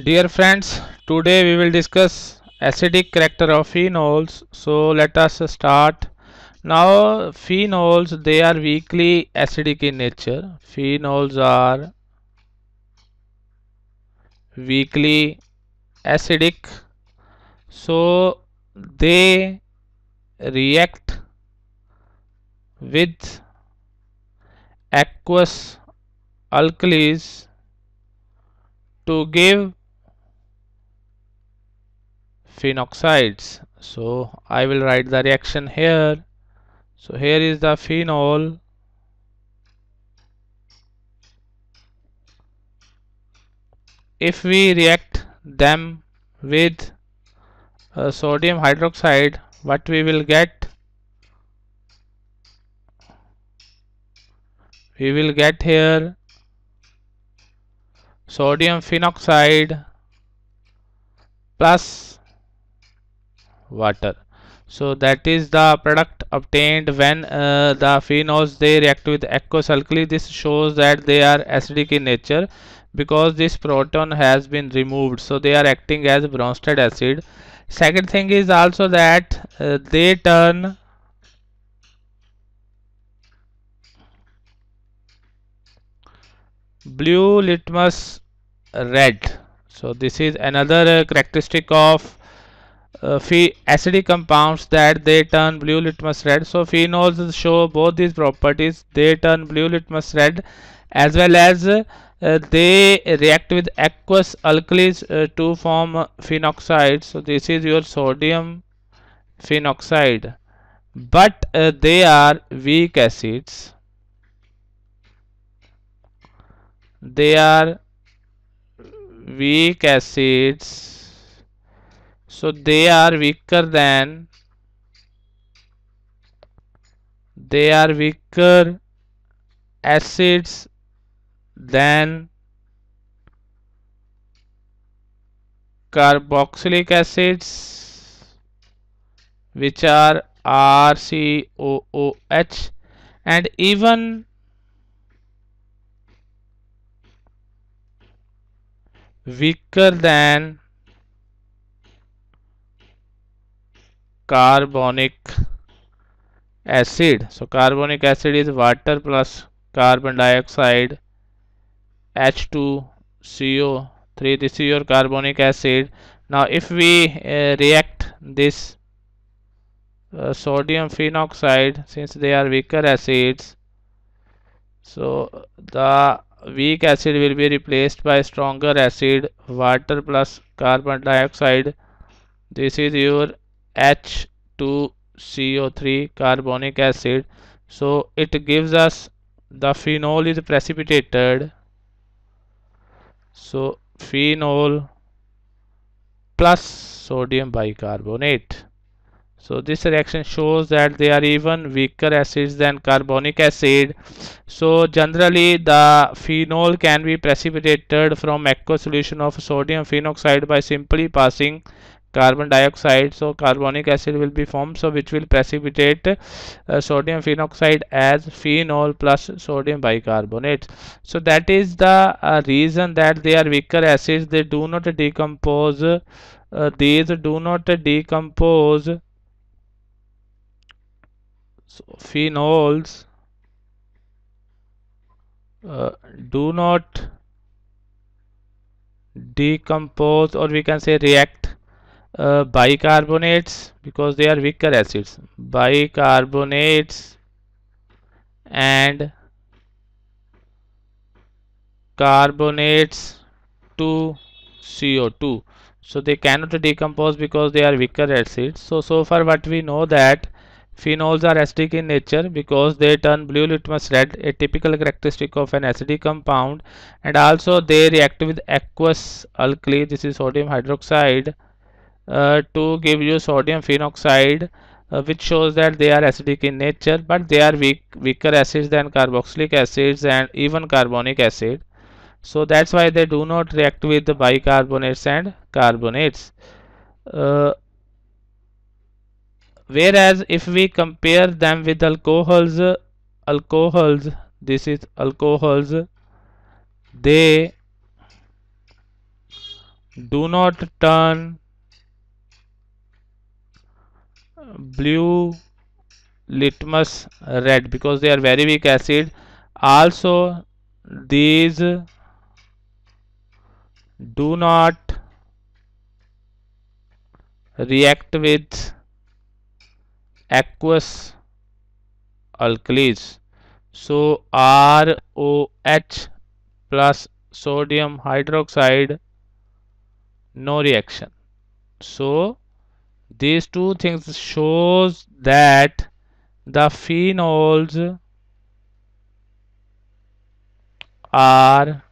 Dear friends, today we will discuss acidic character of phenols. So let us start. Now phenols, they are weakly acidic in nature. Phenols are weakly acidic. So they react with aqueous alkalis to give phenoxides. So I will write the reaction here. So here is the phenol. If we react them with sodium hydroxide, what we will get? We will get here sodium phenoxide plus water. So that is the product obtained when the phenols they react with aqueous alkali. This shows that they are acidic in nature because this proton has been removed. So they are acting as Bronsted acid. Second thing is also that they turn blue litmus red. So this is another characteristic of acidic compounds, that they turn blue litmus red. So phenols show both these properties. They turn blue litmus red as well as they react with aqueous alkalis to form phenoxide. So this is your sodium phenoxide. But they are weak acids. They are weak acids. So they are weaker acids than carboxylic acids, which are RCOOH, and even weaker than carbonic acid. So carbonic acid is water plus carbon dioxide, H2CO3. This is your carbonic acid. Now if we react this sodium phenoxide, since they are weaker acids, so the weak acid will be replaced by stronger acid, water plus carbon dioxide. This is your H2CO3 carbonic acid. So it gives us the phenol is precipitated. So phenol plus sodium bicarbonate. So this reaction shows that they are even weaker acids than carbonic acid. So generally the phenol can be precipitated from aqueous solution of sodium phenoxide by simply passing carbon dioxide. So carbonic acid will be formed, so which will precipitate sodium phenoxide as phenol plus sodium bicarbonate. So that is the reason that they are weaker acids. They do not decompose. These do not decompose. So phenols do not decompose, or we can say react bicarbonates, because they are weaker acids. Bicarbonates and carbonates to CO2. So they cannot decompose because they are weaker acids. So far what we know, that phenols are acidic in nature because they turn blue litmus red, a typical characteristic of an acidic compound, and also they react with aqueous alkali, this is sodium hydroxide, to give you sodium phenoxide, which shows that they are acidic in nature, but they are weaker acids than carboxylic acids and even carbonic acid. So that's why they do not react with the bicarbonates and carbonates. Uh, Whereas if we compare them with alcohols, this is alcohols, they do not turn blue litmus red because they are very weak acid. Also, these do not react with aqueous alkalis. So ROH plus sodium hydroxide, no reaction. So these two things shows that the phenols are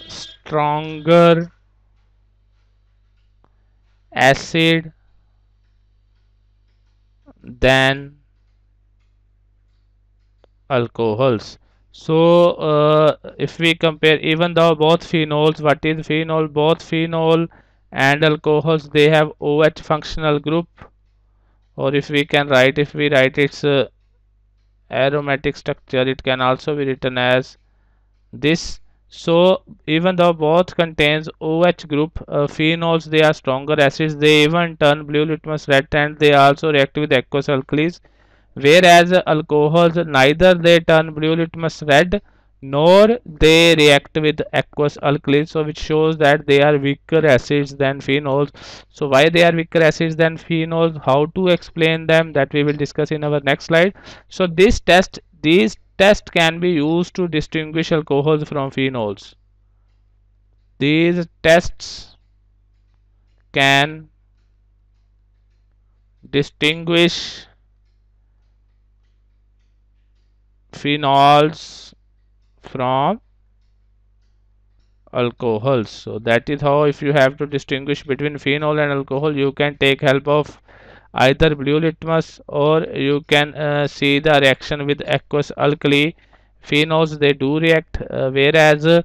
stronger acid than alcohols. So if we compare, even though both phenols, what is phenol? Both phenol and alcohols, they have OH functional group, or if we can write, if we write its aromatic structure, it can also be written as this. So even though both contains OH group, phenols, they are stronger acids. They even turn blue litmus red, and they also react with aqueous alkalis. Whereas alcohols, neither they turn blue litmus red nor they react with aqueous alkalis, so which shows that they are weaker acids than phenols. So why they are weaker acids than phenols, how to explain them, that we will discuss in our next slide. So these tests can be used to distinguish alcohols from phenols. These tests can distinguish phenols from alcohols. So that is how, if you have to distinguish between phenol and alcohol, you can take help of either blue litmus, or you can see the reaction with aqueous alkali. Phenols, they do react, whereas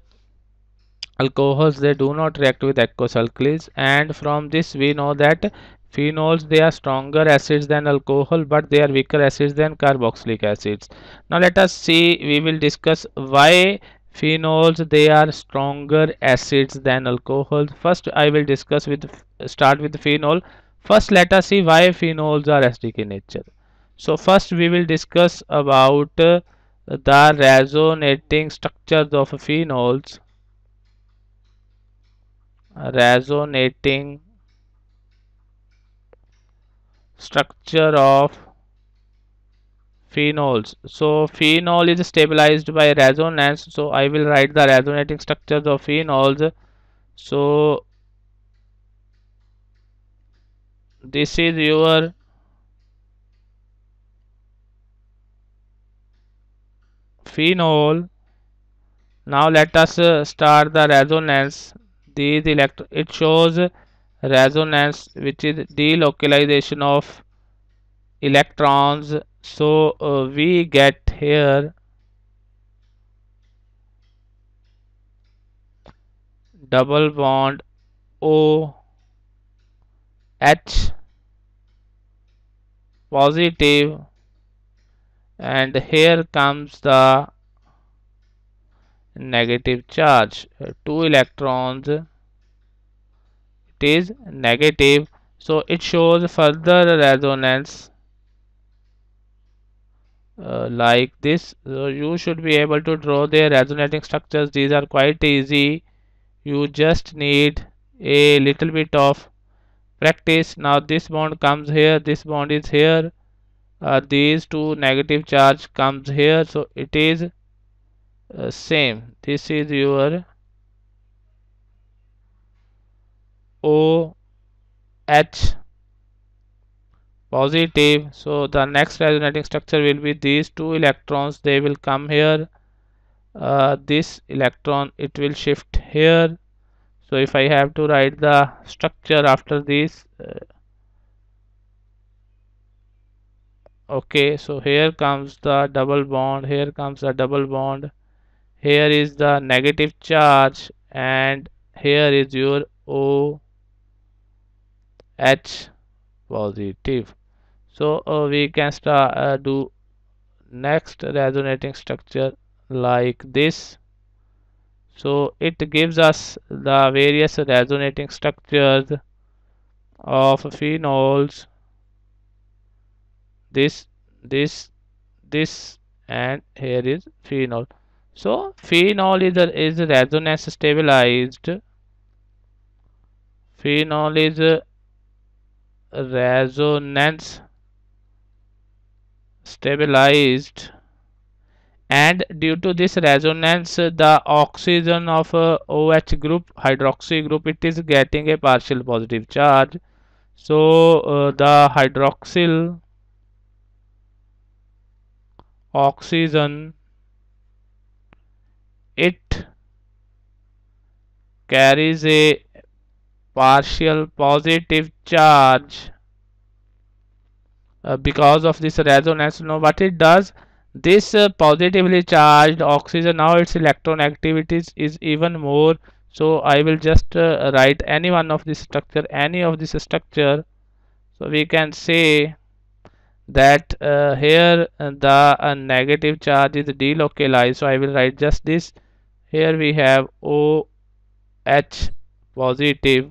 alcohols, they do not react with aqueous alkalis. And from this we know that phenols, they are stronger acids than alcohol, but they are weaker acids than carboxylic acids. Now let us see, we will discuss why phenols, they are stronger acids than alcohols. First I will discuss with, start with phenol. First let us see why phenols are acidic in nature. So first we will discuss about the resonating structures of phenols. Resonating structure of phenols. So phenol is stabilized by resonance. So I will write the resonating structures of phenols. So this is your phenol. Now let us start the resonance. These it shows resonance, which is delocalization of electrons. So we get here double bond O H positive, and here comes the negative charge, 2 electrons, it is negative. So it shows further resonance like this. So you should be able to draw their resonating structures. These are quite easy, you just need a little bit of practice. Now this bond comes here, this bond is here, these two negative charge comes here, so it is same. This is your OH positive. So the next resonating structure will be these 2 electrons, they will come here, this electron, it will shift here. So if I have to write the structure after this, okay, so here comes the double bond, here comes the double bond, here is the negative charge, and here is your OH positive. So we can start do next resonating structure like this. So it gives us the various resonating structures of phenols, this, this, this, and here is phenol. So phenol is resonance stabilized. Phenol is resonance stabilized, and due to this resonance the oxygen of OH group, hydroxy group, it is getting a partial positive charge. So the hydroxyl oxygen, it carries a partial positive charge because of this resonance. Now what it does, this positively charged oxygen, now its electron activity is even more. So I will just write any one of this structure, any of this structure. So we can say that here the negative charge is delocalized. So I will write just this. Here we have OH positive.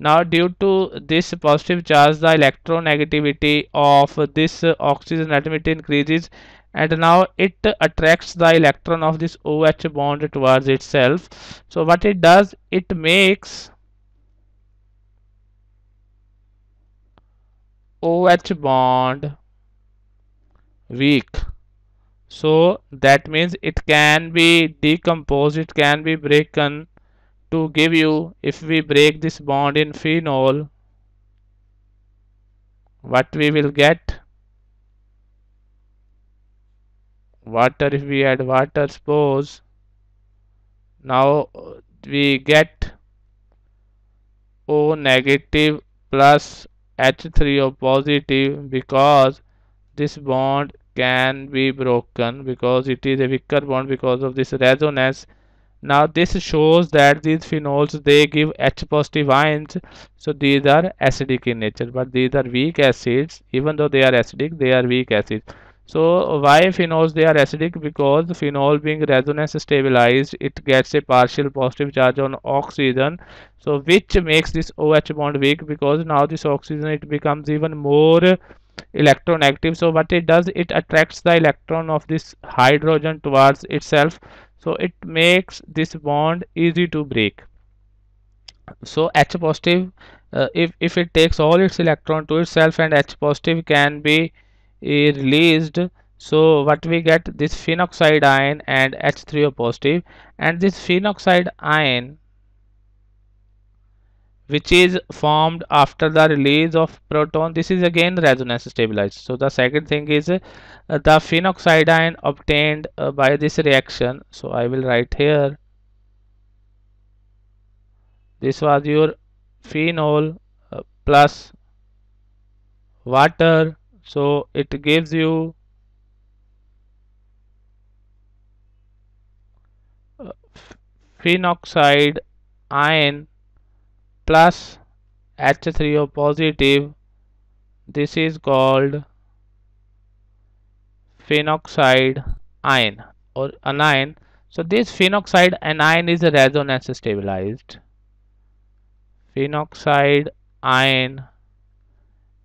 Now due to this positive charge, the electronegativity of this oxygen atom, it increases, and now it attracts the electron of this OH bond towards itself. So what it does, it makes OH bond weak. So that means it can be decomposed, it can be broken. To give you, if we break this bond in phenol, what we will get? Water. If we add water, suppose, now we get O negative plus H3O positive, because this bond can be broken because it is a weaker bond because of this resonance. Now this shows that these phenols, they give H positive ions, so these are acidic in nature, but these are weak acids. Even though they are acidic, they are weak acids. So why phenols they are acidic? Because phenol being resonance stabilized, it gets a partial positive charge on oxygen, so which makes this OH bond weak, because now this oxygen, it becomes even more electronegative. So what it does, it attracts the electron of this hydrogen towards itself, so it makes this bond easy to break. So H positive, if it takes all its electron to itself, and H positive can be released, so what we get, this phenoxide ion and H3O positive, and this phenoxide ion, which is formed after the release of proton, this is again resonance stabilized. So the second thing is the phenoxide ion obtained by this reaction. So I will write here, this was your phenol plus water, so it gives you phenoxide ion plus H3O positive. This is called phenoxide ion or anion. So this phenoxide anion is resonance stabilized. Phenoxide ion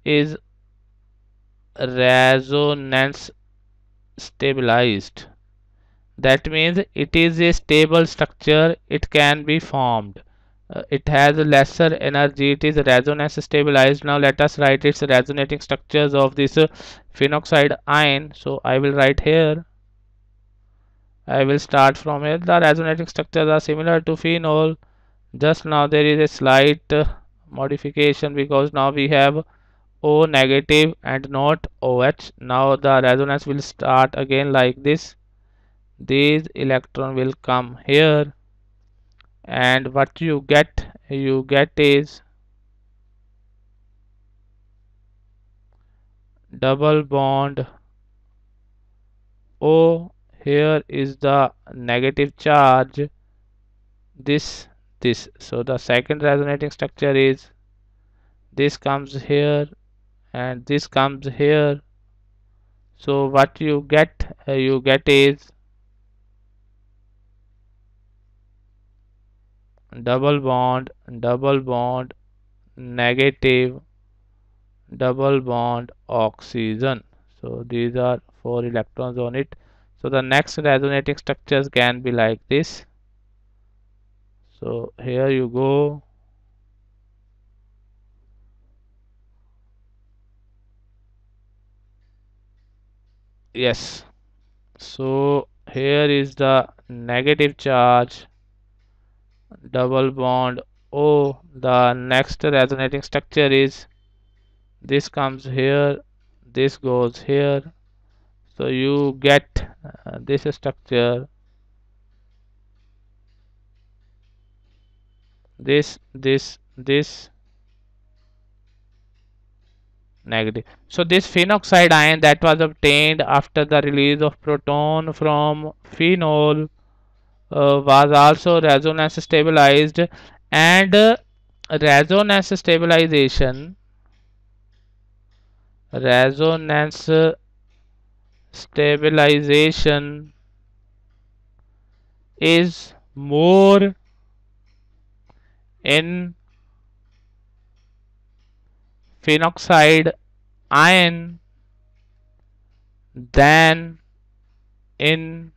is resonance stabilized. That means it is a stable structure, it can be formed. It has a lesser energy, it is resonance stabilized. Now let us write its resonating structures of this phenoxide ion. So I will write here, I will start from here. The resonating structures are similar to phenol. Just now there is a slight modification, because now we have O negative and not OH. Now the resonance will start again like this. These electron will come here, and what you get is double bond O. Here is the negative charge, this. So the second resonating structure is this comes here and this comes here. So what you get is double bond, negative, double bond, oxygen. So these are 4 electrons on it. So the next resonating structures can be like this. So here you go. Yes. So here is the negative charge, double bond O. The next resonating structure is this comes here, this goes here. So you get this structure, this negative. So this phenoxide ion that was obtained after the release of proton from phenol was also resonance stabilized, and resonance stabilization resonance stabilization is more in phenoxide ion than in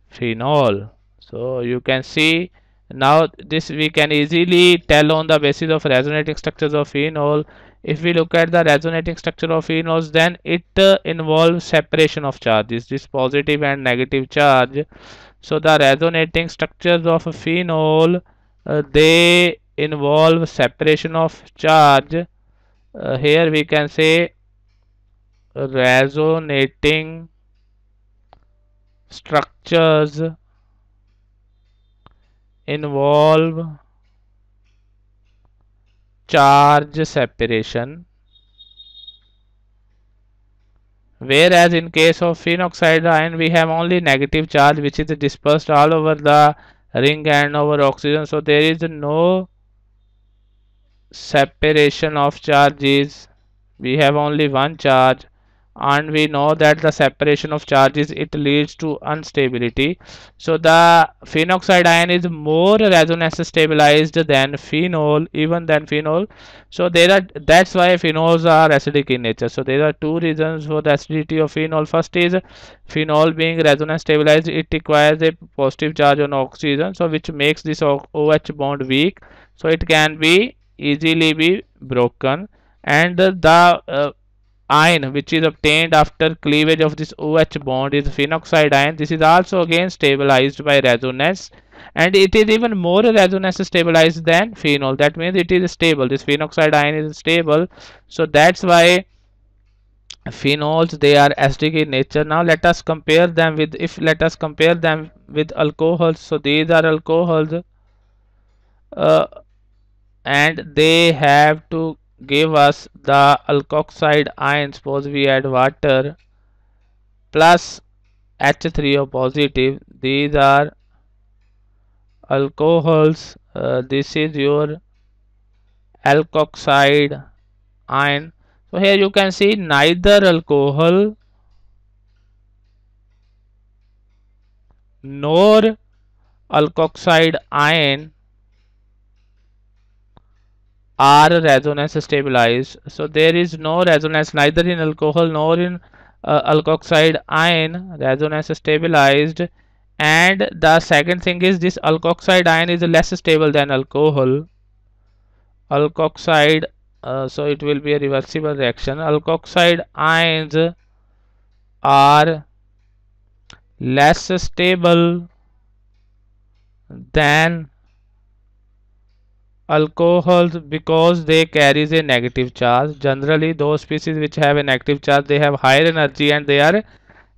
phenol. So you can see now this we can easily tell on the basis of resonating structures of phenol. If we look at the resonating structure of phenols, then it involves separation of charges, this positive and negative charge. So the resonating structures of phenol, they involve separation of charge. Here we can say resonating structures involve charge separation, whereas in case of phenoxide ion we have only negative charge which is dispersed all over the ring and over oxygen. So there is no separation of charges, we have only one charge, and we know that the separation of charges it leads to instability. So the phenoxide ion is more resonance stabilized than phenol, even than phenol. So there are, that's why phenols are acidic in nature. So there are two reasons for the acidity of phenol. First is phenol being resonance stabilized, it requires a positive charge on oxygen, so which makes this OH bond weak, so it can be easily be broken. And the ion which is obtained after cleavage of this OH bond is phenoxide ion. This is also again stabilized by resonance, and it is even more resonance stabilized than phenol. That means it is stable. This phenoxide ion is stable. So that's why phenols, they are acidic in nature. Now let us compare them with, if let us compare them with alcohols. So these are alcohols, uh, and they have to give us the alkoxide ion. Suppose we add water plus H3O positive. These are alcohols. This is your alkoxide ion. So here you can see neither alcohol nor alkoxide ion are resonance stabilized. So there is no resonance neither in alcohol nor in alkoxide ion resonance stabilized. And the second thing is this alkoxide ion is less stable than alcohol. Alkoxide, so it will be a reversible reaction. Alkoxide ions are less stable than alcohols because they carries a negative charge. Generally those species which have a negative charge, they have higher energy and they are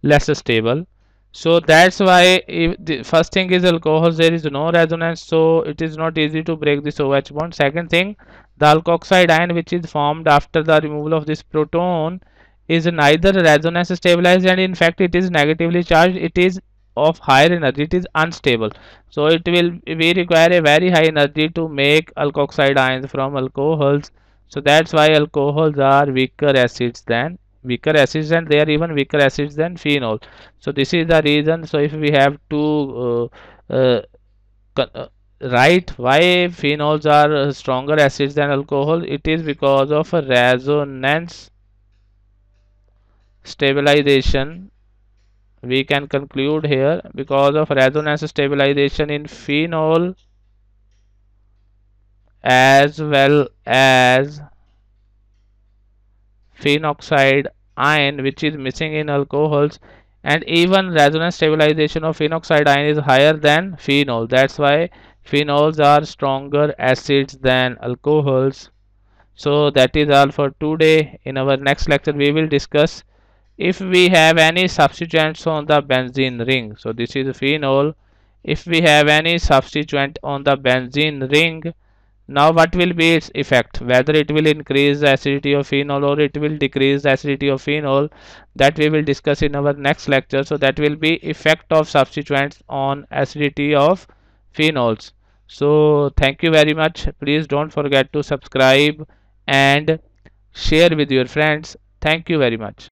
less stable. So that's why if the first thing is alcohols, there is no resonance, so it is not easy to break this OH bond. Second thing, the alkoxide ion which is formed after the removal of this proton is neither resonance stabilized, and in fact it is negatively charged, it is of higher energy, it is unstable. So it will, we require a very high energy to make alkoxide ions from alcohols. So that's why alcohols are weaker acids, and they are even weaker acids than phenol. So this is the reason. So if we have two right? Why phenols are stronger acids than alcohol? It is because of a resonance stabilization. We can conclude here, because of resonance stabilization in phenol as well as phenoxide ion, which is missing in alcohols, and even resonance stabilization of phenoxide ion is higher than phenol. That's why phenols are stronger acids than alcohols. So that is all for today. In our next lecture we will discuss if we have any substituents on the benzene ring. So this is phenol. If we have any substituent on the benzene ring, now what will be its effect? Whether it will increase the acidity of phenol or it will decrease the acidity of phenol, that we will discuss in our next lecture. So that will be effect of substituents on acidity of phenols. So thank you very much. Please don't forget to subscribe and share with your friends. Thank you very much.